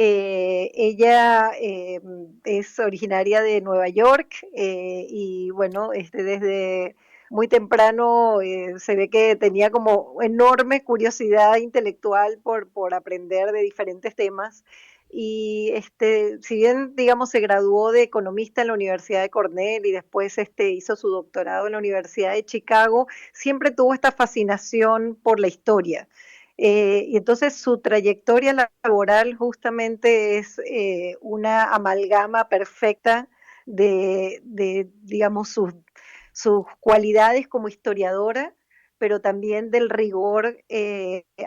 Ella es originaria de Nueva York y bueno, desde muy temprano se ve que tenía como enorme curiosidad intelectual por aprender de diferentes temas. Y si bien, digamos, se graduó de economista en la Universidad de Cornell y después hizo su doctorado en la Universidad de Chicago, siempre tuvo esta fascinación por la historia. Y entonces su trayectoria laboral justamente es una amalgama perfecta digamos, sus cualidades como historiadora, pero también del rigor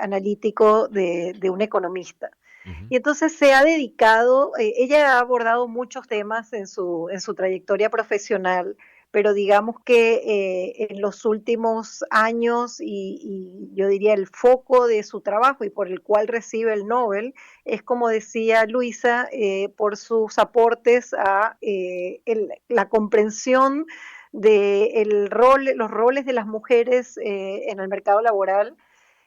analítico de un economista. Ujú. Y entonces se ha dedicado, ella ha abordado muchos temas en su trayectoria profesional, pero digamos que en los últimos años y yo diría el foco de su trabajo y por el cual recibe el Nobel es, como decía Luisa, por sus aportes a la comprensión de los roles de las mujeres en el mercado laboral,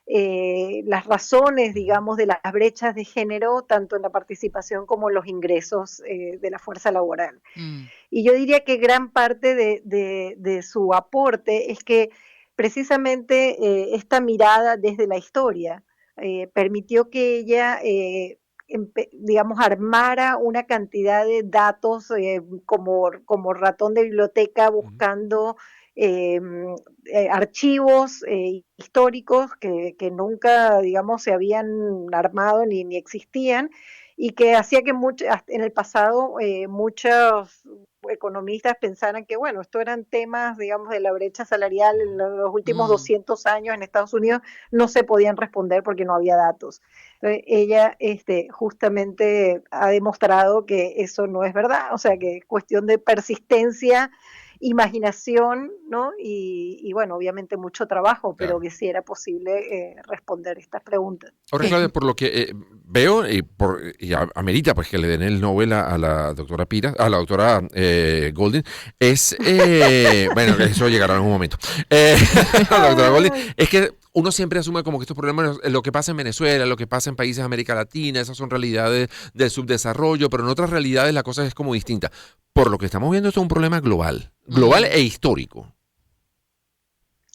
las razones, Ujú. digamos, de las brechas de género, tanto en la participación como en los ingresos de la fuerza laboral. Mm. Y yo diría que gran parte de su aporte es que precisamente esta mirada desde la historia permitió que ella, digamos, armara una cantidad de datos como ratón de biblioteca Ujú. buscando archivos históricos que nunca, digamos, se habían armado ni existían y que hacía que en el pasado muchos economistas pensaran que, bueno, esto eran temas, digamos, de la brecha salarial en los últimos Mm. 200 años en Estados Unidos, no se podían responder porque no había datos. Entonces, ella justamente ha demostrado que eso no es verdad, o sea, que es cuestión de persistencia, imaginación, ¿no? Y bueno, obviamente mucho trabajo, pero Claro. que sí era posible responder estas preguntas. Ahora, Sí. Claudia, por lo que veo y amerita pues que le den el Nobel a la doctora Pira, a la doctora Goldin, es, bueno, eso llegará en algún momento, a la doctora Goldin, Ay, es que uno siempre asume como que estos problemas, lo que pasa en Venezuela, lo que pasa en países de América Latina, esas son realidades del subdesarrollo, pero en otras realidades la cosa es como distinta. Por lo que estamos viendo, esto es un problema global, global Mm. e histórico.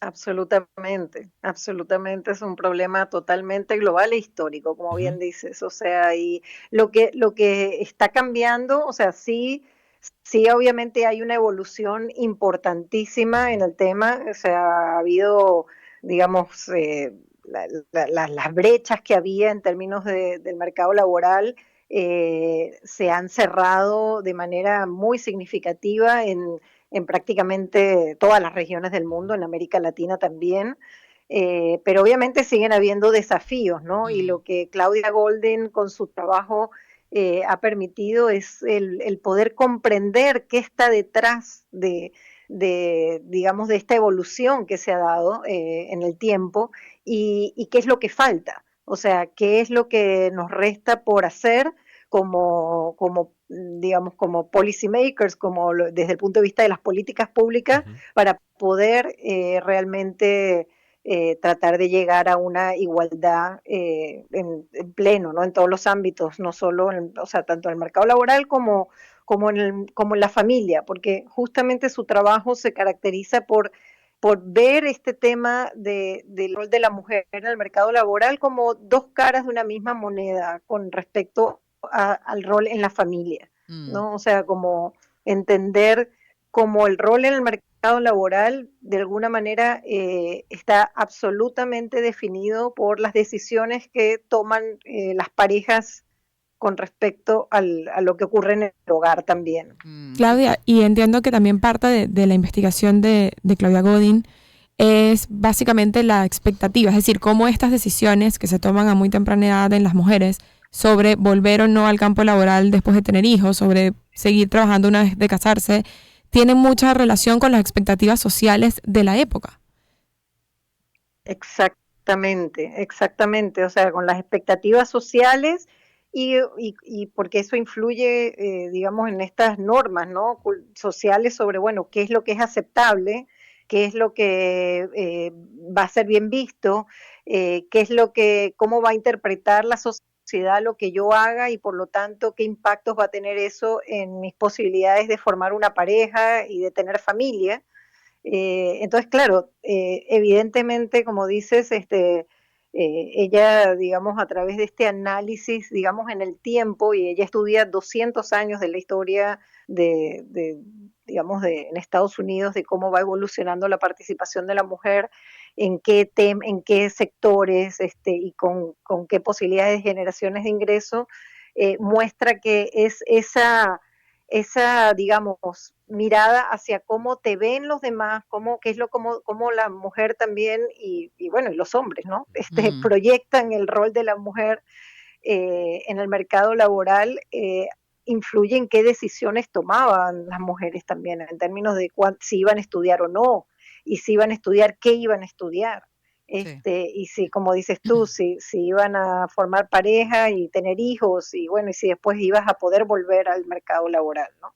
absolutamente, absolutamente es un problema totalmente global e histórico, como bien Ujú. dices. O sea, y lo que está cambiando, o sea, sí, sí, obviamente hay una evolución importantísima en Ujú. el tema. O sea, ha habido, digamos, las brechas que había en términos del mercado laboral se han cerrado de manera muy significativa en prácticamente todas las regiones del Ujú. mundo, en América Latina también. Pero obviamente siguen habiendo desafíos, ¿no? Y Mm. lo que Claudia Golden con su trabajo ha permitido es el poder comprender qué está detrás digamos, de esta evolución que se ha dado en el tiempo y qué es lo que falta. O sea, qué es lo que nos resta por hacer digamos, como policy makers, desde el punto de vista de las políticas públicas, Ujú. para poder realmente tratar de llegar a una igualdad en pleno, ¿no? En todos los ámbitos, no solo, o sea, tanto en el mercado laboral como en la familia, porque justamente su trabajo se caracteriza por ver este tema del rol de la mujer en el mercado laboral como dos caras de una misma moneda con respecto al rol en la familia, Mm. ¿no? O sea, como entender como el rol en el mercado laboral de alguna manera está absolutamente definido por las decisiones que toman las parejas con respecto a lo que ocurre en el hogar también. Mm. Claudia, y entiendo que también parte de la investigación de Claudia Godin es básicamente la expectativa, es decir, cómo estas decisiones que se toman a muy temprana edad en las mujeres sobre volver o no al campo laboral después de tener hijos, sobre seguir trabajando una vez de casarse, tienen mucha relación con las expectativas sociales de la época. Exactamente, exactamente, o sea, con las expectativas sociales y porque eso influye, digamos, en estas normas, ¿no? Sociales sobre, bueno, qué es lo que es aceptable, qué es lo que va a ser bien visto, qué es cómo va a interpretar la sociedad sociedad lo que yo haga y por lo tanto qué impactos va a tener eso en mis posibilidades de formar una pareja y de tener familia. Entonces, claro, evidentemente, como dices, ella, digamos, a través de este análisis, digamos, en el tiempo, y ella estudia 200 años de la historia digamos, en Estados Unidos, de cómo va evolucionando la participación de la mujer, en qué sectores y con qué posibilidades de generaciones de ingreso, muestra que es esa, digamos, mirada hacia cómo te ven los demás, qué es cómo la mujer también, bueno, y los hombres, ¿no? Mm, Proyectan el rol de la mujer en el mercado laboral, influye en qué decisiones tomaban las mujeres también, en términos de si iban a estudiar o no, y si iban a estudiar, qué iban a estudiar. sí. Y si, como dices tú, si iban a formar pareja y tener hijos, y bueno, y si después ibas a poder volver al mercado laboral, ¿no?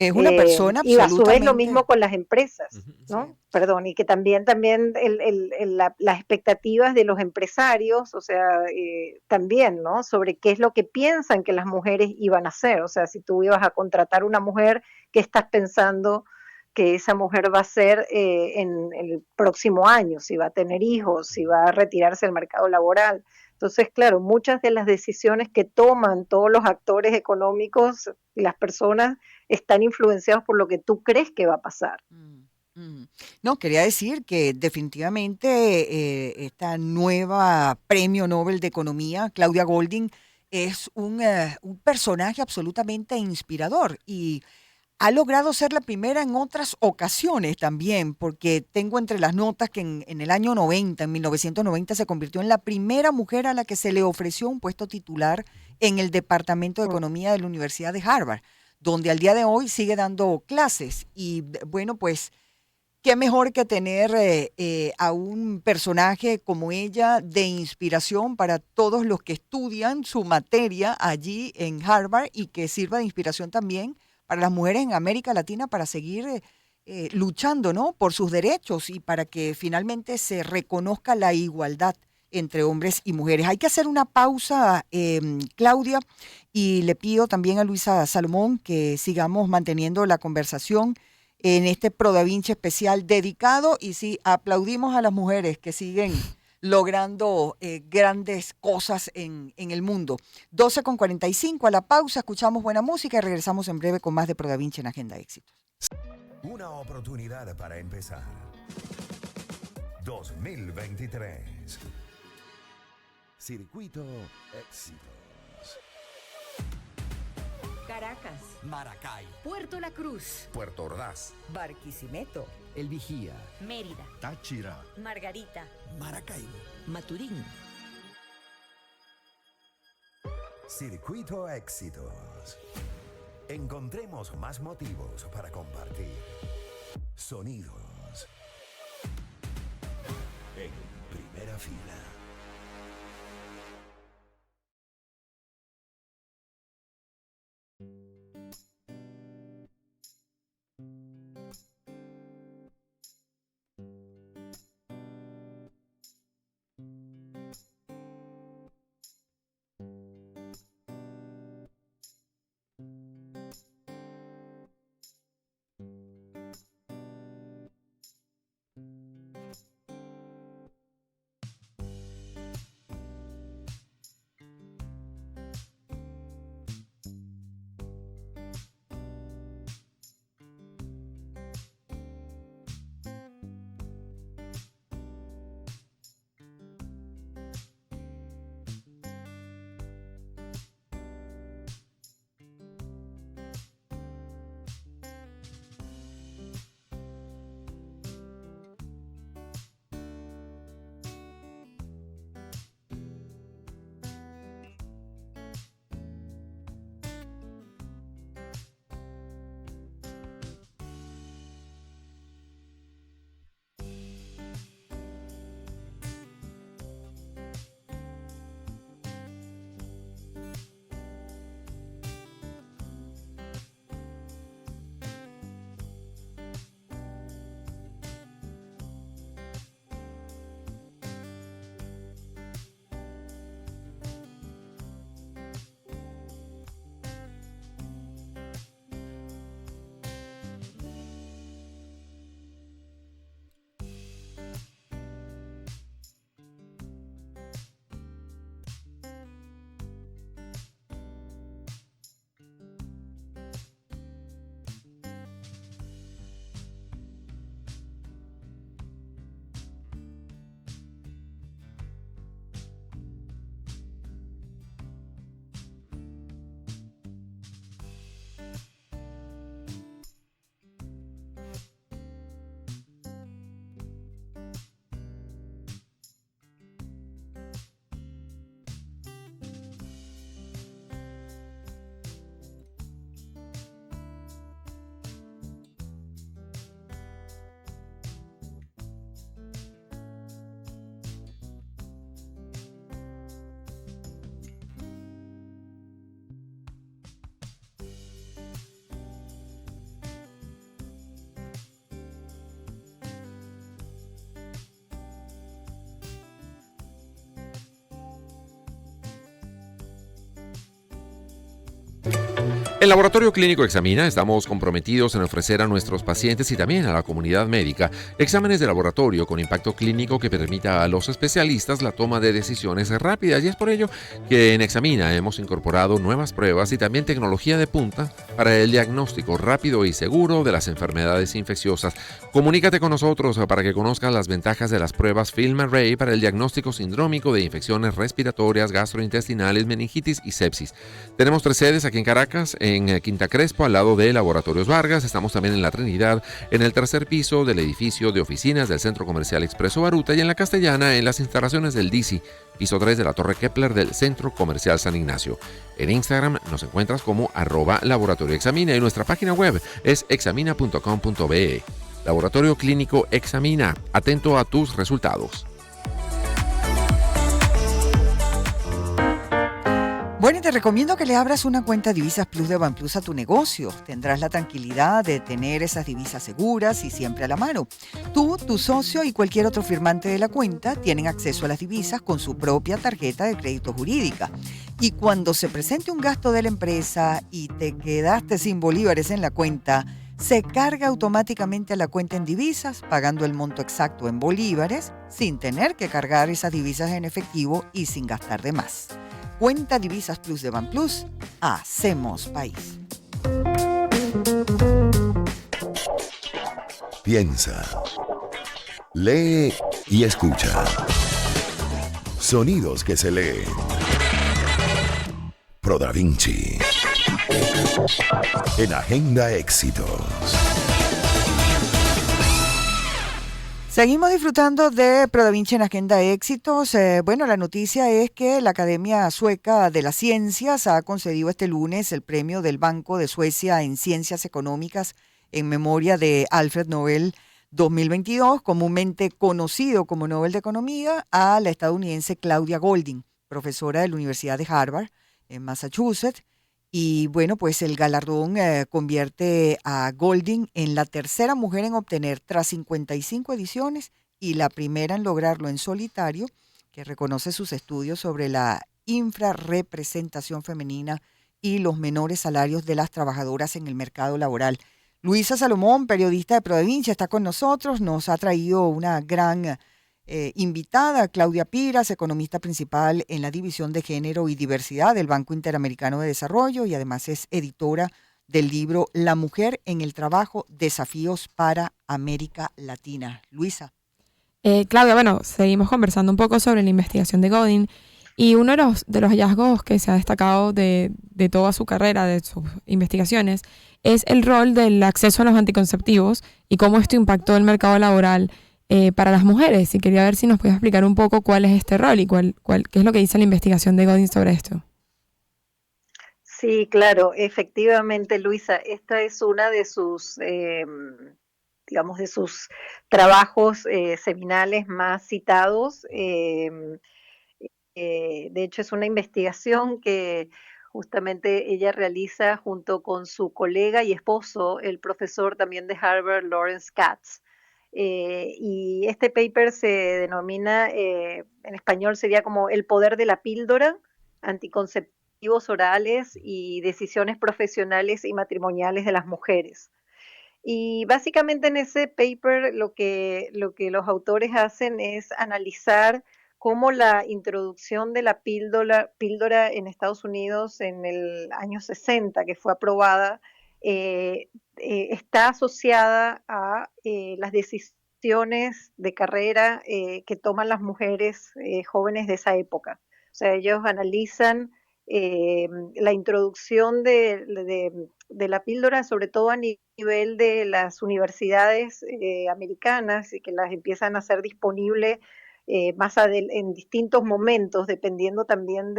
Es una persona Y a su vez lo absolutamente, mismo con las empresas, sí. ¿no? Perdón, y que también las expectativas de los empresarios, o sea, también, ¿no? Sobre qué es lo que piensan que las mujeres iban a hacer. O sea, si tú ibas a contratar una mujer, ¿qué estás pensando que esa mujer va a hacer en el próximo año? Si va a tener hijos, si va a retirarse del mercado laboral. Entonces, claro, muchas de las decisiones que toman todos los actores económicos y las personas están influenciados por lo que tú crees que va a pasar. Mm, mm. No, quería decir que definitivamente esta nueva premio Nobel de Economía, Claudia Goldin, es un personaje absolutamente inspirador y ha logrado ser la primera en otras ocasiones también, porque tengo entre las notas que en el año 90, en 1990, se convirtió en la primera mujer a la que se le ofreció un puesto titular en el Departamento de Mm. Economía de la Universidad de Harvard, donde al día de hoy sigue dando clases. Y bueno, pues qué mejor que tener a un personaje como ella de inspiración para todos los que estudian su materia allí en Harvard y que sirva de inspiración también para las mujeres en América Latina para seguir luchando, ¿no? Por sus derechos y para que finalmente se reconozca la igualdad entre hombres y mujeres. Hay que hacer una pausa, Claudia, y le pido también a Luisa Salomón que sigamos manteniendo la conversación en este Pro Da Vinci especial dedicado y sí, aplaudimos a las mujeres que siguen logrando grandes cosas en el mundo. 12:45 a la pausa, escuchamos buena música y regresamos en breve con más de Pro Da Vinci en Agenda Éxitos. Una oportunidad para empezar. 2023. Circuito Éxitos. Caracas, Maracay, Puerto La Cruz, Puerto Ordaz. Barquisimeto, El Vigía, Mérida, Táchira. Margarita, Maracaibo, Maturín. Circuito Éxitos. Encontremos más motivos para compartir. Sonidos. En primera fila. En Laboratorio Clínico Examina estamos comprometidos en ofrecer a nuestros pacientes y también a la comunidad médica exámenes de laboratorio con impacto clínico que permita a los especialistas la toma de decisiones rápidas, y es por ello que en Examina hemos incorporado nuevas pruebas y también tecnología de punta para el diagnóstico rápido y seguro de las enfermedades infecciosas. Comunícate con nosotros para que conozcas las ventajas de las pruebas Film Array para el diagnóstico sindrómico de infecciones respiratorias, gastrointestinales, meningitis y sepsis. Tenemos 3 sedes aquí en Caracas, en Quinta Crespo, al lado de Laboratorios Vargas. Estamos también en La Trinidad, en el 3er piso del edificio de oficinas del Centro Comercial Expreso Baruta, y en La Castellana, en las instalaciones del DICI, piso 3 de la Torre Kepler del Centro Comercial San Ignacio. En Instagram nos encuentras como @Laboratorio Examina y nuestra página web es examina.com.be. Laboratorio Clínico Examina, atento a tus resultados. Bueno, y te recomiendo que le abras una cuenta Divisas Plus de Banplus a tu negocio. Tendrás la tranquilidad de tener esas divisas seguras y siempre a la mano. Tú, tu socio y cualquier otro firmante de la cuenta tienen acceso a las divisas con su propia tarjeta de crédito jurídica. Y cuando se presente un gasto de la empresa y te quedaste sin bolívares en la cuenta, se carga automáticamente a la cuenta en divisas, pagando el monto exacto en bolívares, sin tener que cargar esas divisas en efectivo y sin gastar de más. Cuenta Divisas Plus de Banplus, hacemos país. Piensa, lee y escucha. Sonidos que se leen. Pro Da Vinci. En Agenda Éxitos. Seguimos disfrutando de Pro Da Vinci en Agenda Éxitos. Bueno, la noticia es que la Academia Sueca de las Ciencias ha concedido este lunes el premio del Banco de Suecia en Ciencias Económicas en memoria de Alfred Nobel 2022, comúnmente conocido como Nobel de Economía, a la estadounidense Claudia Goldin, profesora de la Universidad de Harvard en Massachusetts. Y bueno, pues el galardón convierte a Goldin en la tercera mujer en obtener tras 55 ediciones y la primera en lograrlo en solitario, que reconoce sus estudios sobre la infrarrepresentación femenina y los menores salarios de las trabajadoras en el mercado laboral. Luisa Salomón, periodista de Pro Da Vinci, está con nosotros, nos ha traído una gran invitada, Claudia Piras, economista principal en la División de Género y Diversidad del Banco Interamericano de Desarrollo, y además es editora del libro La mujer en el trabajo, desafíos para América Latina. Luisa. Claudia, bueno, seguimos conversando un poco sobre la investigación de Godin, y uno de los hallazgos que se ha destacado de toda su carrera, de sus investigaciones, es el rol del acceso a los anticonceptivos y cómo esto impactó el mercado laboral para las mujeres. Y quería ver si nos puedes explicar un poco cuál es este rol y qué es lo que dice la investigación de Godin sobre esto. Sí, claro, efectivamente, Luisa, esta es una de sus, digamos, de sus trabajos seminales más citados. De hecho, es una investigación que justamente ella realiza junto con su colega y esposo, el profesor también de Harvard, Lawrence Katz. Y este paper se denomina, en español sería como El poder de la píldora, anticonceptivos orales y decisiones profesionales y matrimoniales de las mujeres. Y básicamente en ese paper lo que los autores hacen es analizar cómo la introducción de la píldora en Estados Unidos en el año 60, que fue aprobada, está asociada a las decisiones de carrera que toman las mujeres jóvenes de esa época. O sea, ellos analizan la introducción de la píldora, sobre todo a nivel de las universidades americanas, y que las empiezan a hacer disponibles en distintos momentos, dependiendo también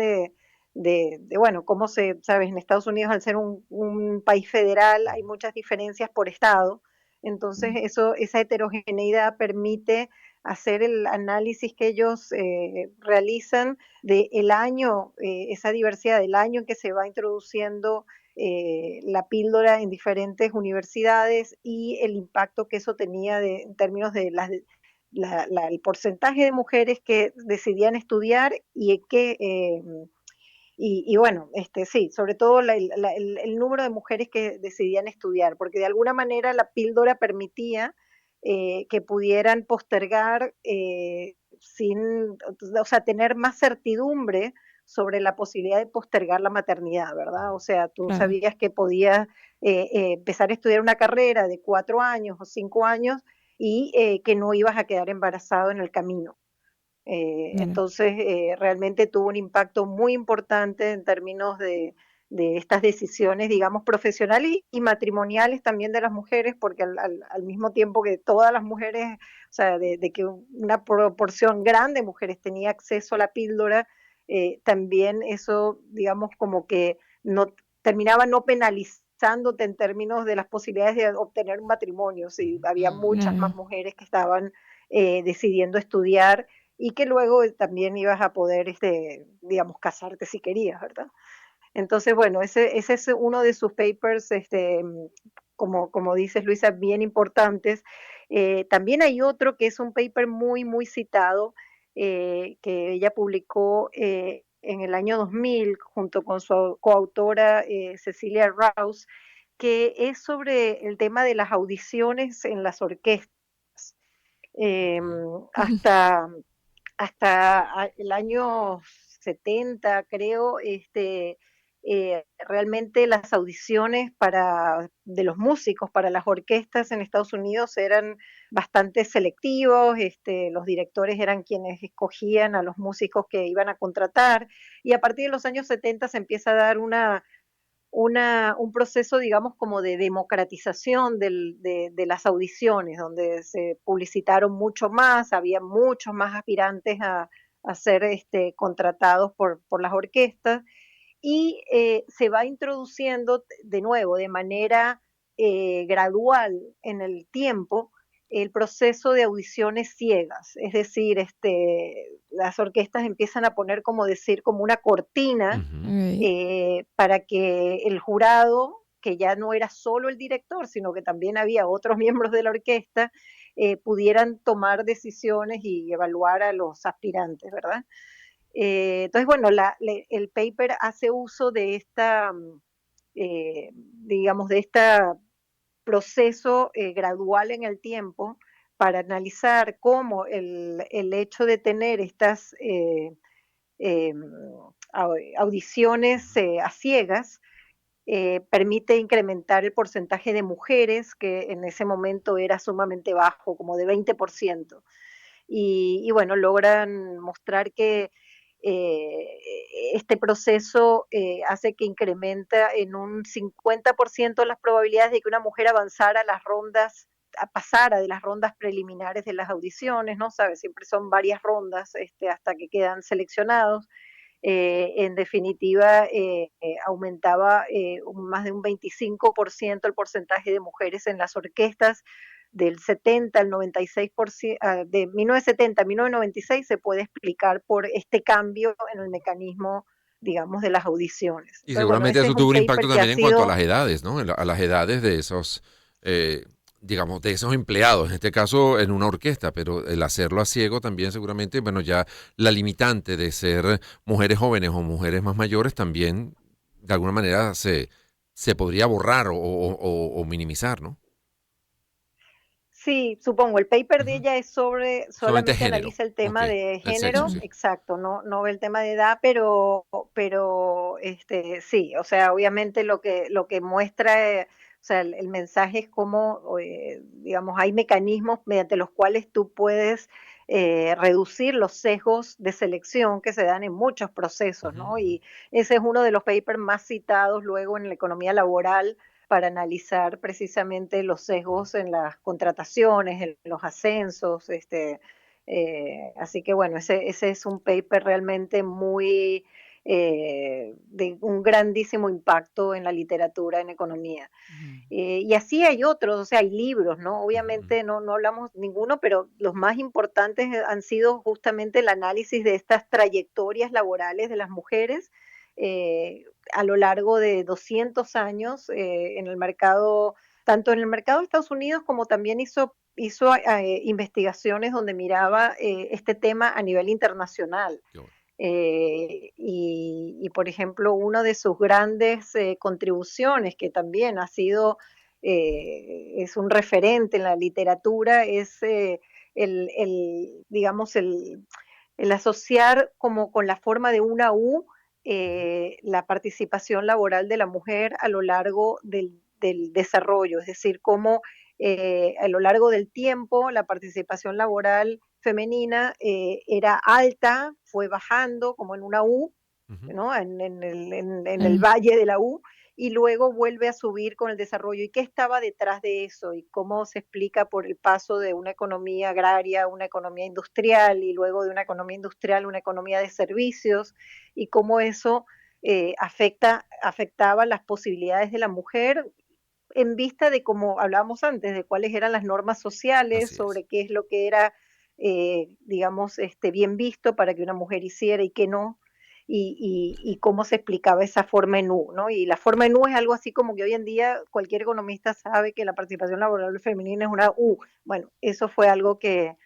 bueno, cómo sabes, en Estados Unidos, al ser un país federal, hay muchas diferencias por estado. Entonces, esa heterogeneidad permite hacer el análisis que ellos realizan del año, esa diversidad del año en que se va introduciendo la píldora en diferentes universidades, y el impacto que eso tenía en términos de el porcentaje de mujeres que decidían estudiar y Y bueno, sí, sobre todo el número de mujeres que decidían estudiar, porque de alguna manera la píldora permitía que pudieran postergar o sea, tener más certidumbre sobre la posibilidad de postergar la maternidad, ¿verdad? O sea, tú Claro. sabías que podías empezar a estudiar una carrera de 4 años o 5 años y que no ibas a quedar embarazado en el camino. Claro. Entonces, realmente tuvo un impacto muy importante en términos de estas decisiones, digamos, profesionales y matrimoniales también de las mujeres, porque al mismo tiempo que todas las mujeres, o sea, de que una proporción grande de mujeres tenía acceso a la píldora, también eso, digamos, como que no terminaba no penalizándote en términos de las posibilidades de obtener un matrimonio. Sí, había muchas más Claro. mujeres que estaban decidiendo estudiar y que luego también ibas a poder, digamos, casarte si querías, ¿verdad? Entonces, bueno, ese es uno de sus papers, como dices, Luisa, bien importantes. También hay otro que es un paper muy, muy citado, que ella publicó en el año 2000 junto con su coautora Cecilia Rouse, que es sobre el tema de las audiciones en las orquestas. Eh, hasta el año 70, creo, realmente las audiciones de los músicos para las orquestas en Estados Unidos eran bastante selectivos, los directores eran quienes escogían a los músicos que iban a contratar, y a partir de los años 70 se empieza a dar un proceso, digamos, como de democratización de las audiciones, donde se publicitaron mucho más, había muchos más aspirantes a ser contratados por las orquestas, y se va introduciendo de nuevo de manera gradual en el tiempo el proceso de audiciones ciegas, es decir, las orquestas empiezan a poner, como decir, como una cortina Ujú. Ok. para que el jurado, que ya no era solo el director, sino que también había otros miembros de la orquesta, pudieran tomar decisiones y evaluar a los aspirantes, ¿verdad? Entonces, bueno, el paper hace uso de digamos, de este proceso gradual en el tiempo para analizar cómo el hecho de tener estas eh, audiciones a ciegas permite incrementar el porcentaje de mujeres, que en ese momento era sumamente bajo, como de 20%. Y bueno, logran mostrar que eh, este proceso hace que incrementa en un 50% las probabilidades de que una mujer avanzara a las rondas, pasara de las rondas preliminares de las audiciones, ¿no? ¿Sabes? Siempre son varias rondas hasta que quedan seleccionados. En definitiva, aumentaba más de un 25% el porcentaje de mujeres en las orquestas. Del 70 al 96%, de 1970 a 1996 se puede explicar por este cambio en el mecanismo, digamos, de las audiciones. Y Entonces, bueno, seguramente ese es eso un tuvo un impacto paper que ha también en cuanto a sido. las edades, ¿no? A las edades de esos, eh, digamos, de esos empleados, en este caso en una orquesta, pero el hacerlo a ciego también seguramente, bueno, ya la limitante de ser mujeres jóvenes o mujeres más mayores también de alguna manera se podría borrar o minimizar, ¿no? Sí, supongo, el paper de Ujú. ella es Solamente solamente género, analiza el ok, tema de el sexo, género, sí. exacto, no ve el tema de edad, pero sí, o sea, obviamente lo que muestra, o sea, el mensaje es cómo, digamos, hay mecanismos mediante los cuales tú puedes reducir los sesgos de selección que se dan en muchos procesos, Ujú, ¿no? ujú. Y ese es uno de los papers más citados luego en la economía laboral para analizar precisamente los sesgos en las contrataciones, en los ascensos. Así que bueno, ese es un paper realmente muy de un grandísimo impacto en la literatura en economía. Ujú. Y así hay otros, o sea, hay libros, ¿no? Ujú, ujú. Obviamente no hablamos ninguno, pero los más importantes han sido justamente el análisis de estas trayectorias laborales de las mujeres a lo largo de 200 años en el mercado, tanto en el mercado de Estados Unidos como también hizo investigaciones donde miraba este tema a nivel internacional. Qué bueno. Por ejemplo, una de sus grandes contribuciones, que también ha sido, es un referente en la literatura, es digamos, el asociar como con la forma de una U la participación laboral de la mujer a lo largo del desarrollo, es decir, cómo a lo largo del tiempo la participación laboral femenina era alta, fue bajando como en una U, Ujú. ¿no? En el valle de la U, y luego vuelve a subir con el desarrollo. ¿Y qué estaba detrás de eso? ¿Y cómo se explica por el paso de una economía agraria a una economía industrial y luego de una economía industrial a una economía de servicios? Y cómo eso afectaba las posibilidades de la mujer en vista de, como hablábamos antes, de cuáles eran las normas sociales Así es. sobre qué es lo que era, digamos, bien visto para que una mujer hiciera y qué no, y cómo se explicaba esa forma en U, ¿no? Y la forma en U es algo así como que hoy en día cualquier economista sabe que la participación laboral femenina es una U. Bueno, eso fue algo que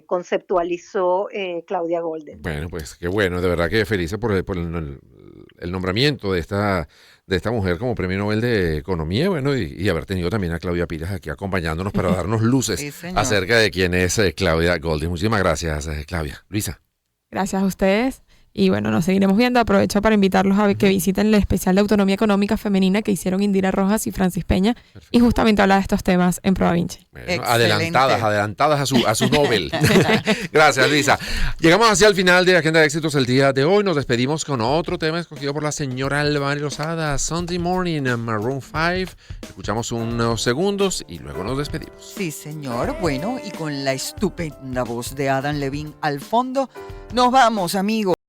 conceptualizó Claudia Golden. Bueno, pues qué bueno, de verdad que felices por el nombramiento de esta mujer como Premio Nobel de Economía, bueno, y haber tenido también a Claudia Piras aquí acompañándonos para darnos luces Sí, señor. acerca de quién es Claudia Golding. Muchísimas gracias, Claudia. Luisa. Gracias a ustedes. Y bueno, nos seguiremos viendo. Aprovecho para invitarlos a que visiten el especial de autonomía económica femenina que hicieron Indira Rojas y Francis Peña. Y justamente habla de estos temas en Proda Vinci. Bueno, Excelente. adelantadas a su Nobel. Gracias, Luisa. Llegamos hacia el final de Agenda de Éxitos el día de hoy. Nos despedimos con otro tema escogido por la señora Albany Lozada, Sunday Morning, Maroon 5. Escuchamos unos segundos y luego nos despedimos. Sí, señor. Bueno, y con la estupenda voz de Adam Levine al fondo, nos vamos, amigos.